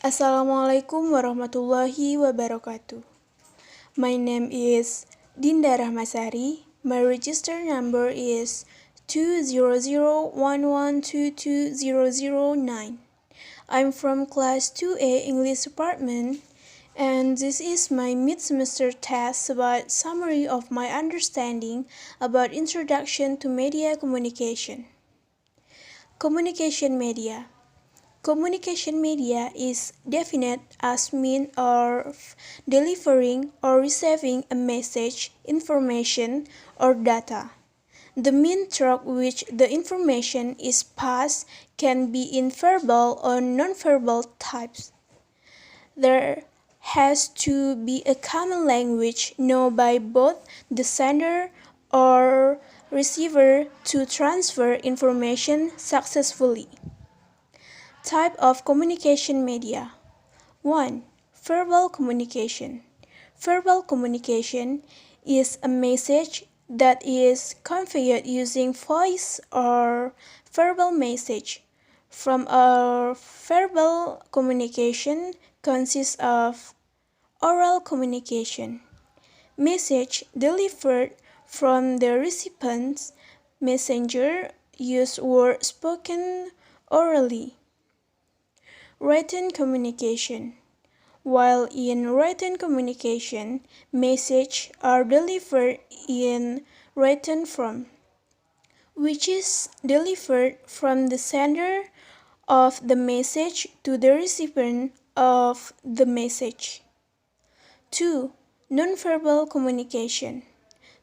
Assalamualaikum warahmatullahi wabarakatuh. My name is Dinda Rahmasari. My register number is 20011220009. I'm from class 2A English department, and this is my mid-semester test about summary of my understanding about introduction to media communication. Communication media. Communication media is defined as means of delivering or receiving a message, information, or data. The means through which the information is passed can be in verbal or nonverbal types. There has to be a common language known by both the sender or receiver to transfer information successfully. Type of communication media. 1. Verbal communication. Verbal communication is a message that is conveyed using voice or verbal message. From a verbal communication consists of oral communication. Message delivered from the recipient's messenger use words spoken orally. Written communication. While in written communication, messages are delivered in written form, which is delivered from the sender of the message to the recipient of the message. 2. Nonverbal communication.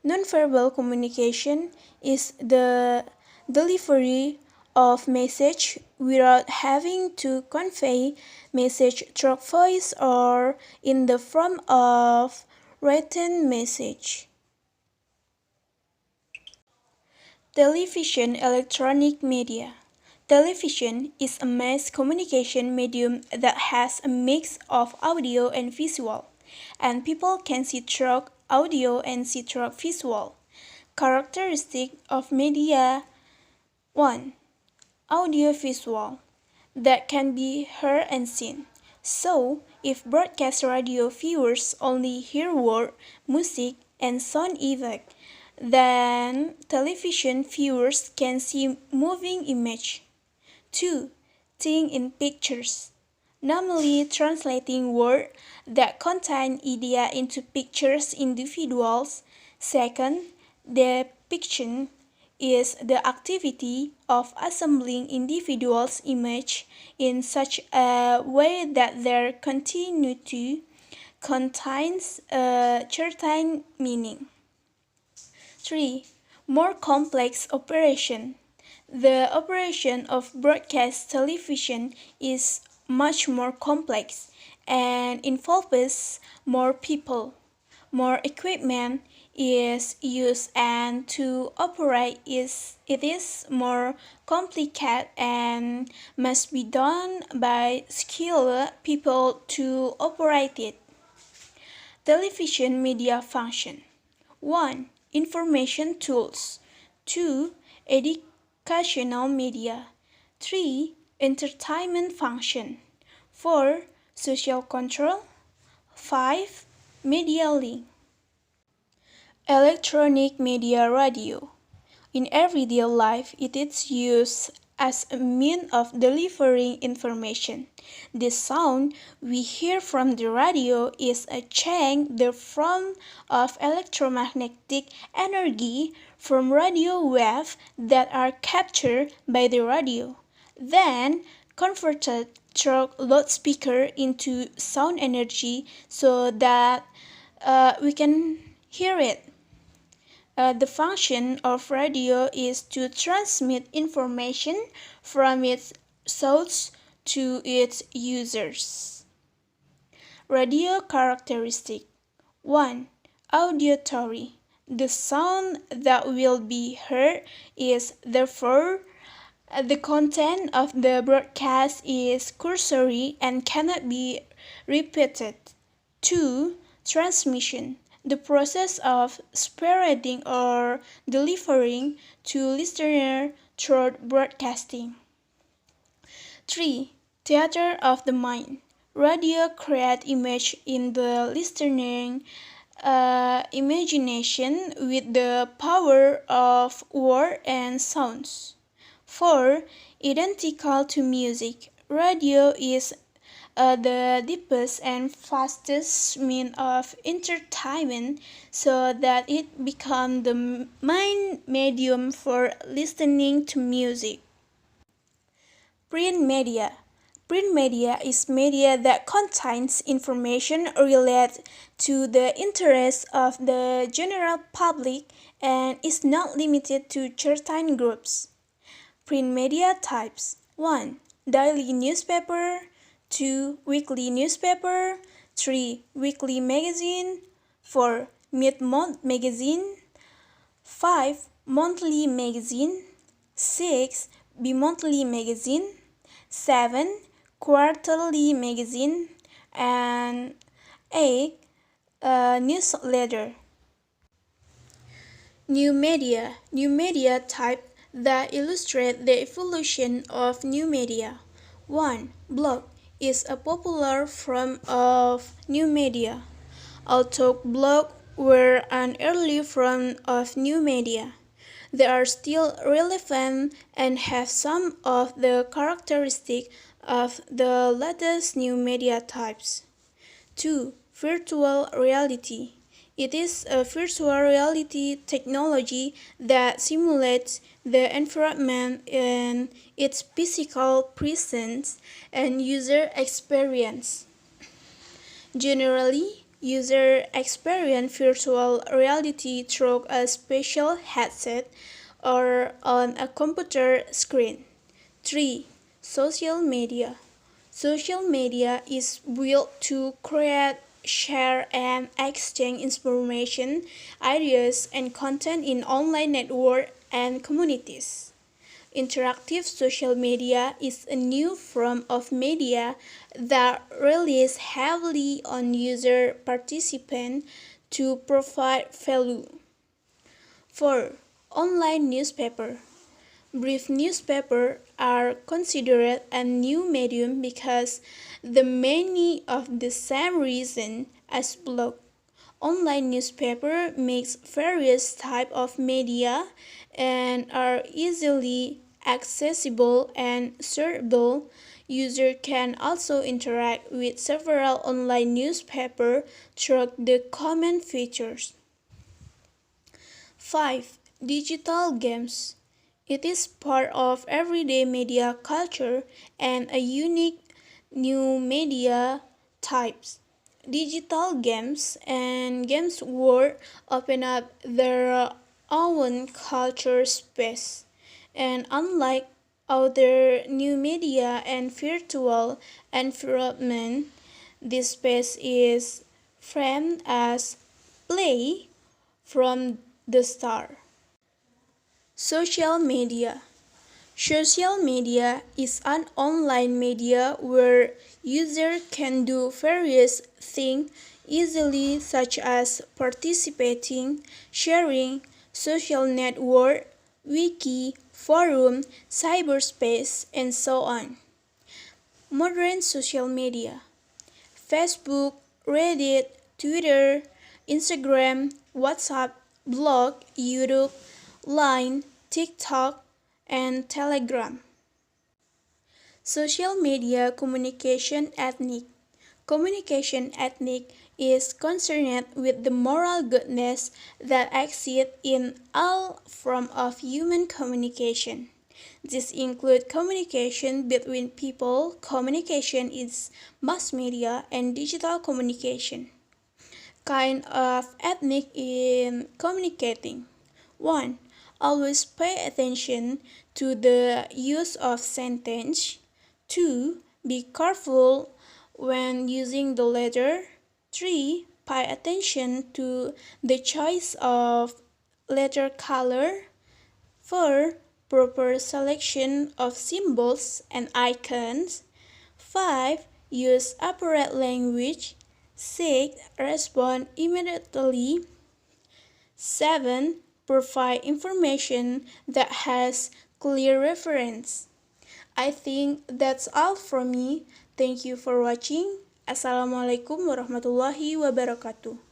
Nonverbal communication is the delivery of message without having to convey message through voice or in the form of written message. Television electronic media. Television is a mass communication medium that has a mix of audio and visual, and people can see through audio and see through visual. Characteristic of media. 1. Audiovisual, that can be heard and seen. So, if broadcast radio viewers only hear word, music, and sound effect, then television viewers can see moving image. 2. Think in pictures, normally translating words that contain idea into pictures individuals. Second, depiction is the activity of assembling individuals' image in such a way that their continuity contains a certain meaning. 3. More complex operation. The operation of broadcast television is much more complex and involves more people. More equipment is used, and to operate it is more complicated and must be done by skilled people to operate it. Television media function. 1. Information tools. 2. Educational media. 3. Entertainment function. 4. Social control. 5. Media link. Electronic media radio. In everyday life, it is used as a means of delivering information. The sound we hear from the radio is a change the form of electromagnetic energy from radio waves that are captured by the radio, then converted through loudspeaker into sound energy so that we can hear it. The function of radio is to transmit information from its source to its users. Radio characteristic. 1. Auditory. The sound that will be heard is therefore the content of the broadcast is cursory and cannot be repeated. 2. Transmission. The process of spreading or delivering to listeners through broadcasting. 3. Theater of the mind. Radio creates image in the listening imagination with the power of word and sounds. 4. Identical to music. Radio is the deepest and fastest means of entertainment, so that it becomes the main medium for listening to music. Print media. Print media is media that contains information related to the interests of the general public and is not limited to certain groups. Print media types: 1. Daily newspaper. 2. Weekly newspaper. 3. Weekly magazine. 4. Mid-month magazine. 5. Monthly magazine. 6. Bi-monthly magazine. 7. Quarterly magazine. And 8. Newsletter. New media. New media type that illustrate the evolution of new media. 1. Blog is a popular form of new media. Although blogs were an early form of new media, they are still relevant and have some of the characteristics of the latest new media types. 2. Virtual reality. It is a virtual reality technology that simulates the environment and its physical presence and user experience. Generally, users experience virtual reality through a special headset or on a computer screen. 3. Social media. Social media is built to create, share, and exchange information, ideas, and content in online networks and communities. Interactive social media is a new form of media that relies heavily on user participation to provide value. 4. Online newspaper. Brief newspapers are considered a new medium because the many of the same reason as blog. Online newspaper mix various types of media and are easily accessible and searchable. Users can also interact with several online newspapers through the comment features. 5. Digital games. It is part of everyday media culture and a unique new media types. Digital games and games world open up their own culture space, and unlike other new media and virtual environment, this space is framed as play from the start. Social media. Social media is an online media where users can do various things easily, such as participating, sharing, social network, wiki, forum, cyberspace, and so on. Modern social media: Facebook, Reddit, Twitter, Instagram, WhatsApp, blog, YouTube, Line, TikTok, and Telegram. Social media communication ethnic. Communication ethnic is concerned with the moral goodness that exists in all forms of human communication. This includes communication between people, communication in mass media, and digital communication. Kind of ethnic in communicating. 1. Always pay attention to the use of sentence. 2. Be careful when using the letter. 3. Pay attention to the choice of letter color. 4. Proper selection of symbols and icons. 5. Use appropriate language. 6. Respond immediately. 7. Provide information that has clear reference. I think that's all from me. Thank you for watching. Assalamualaikum warahmatullahi wabarakatuh.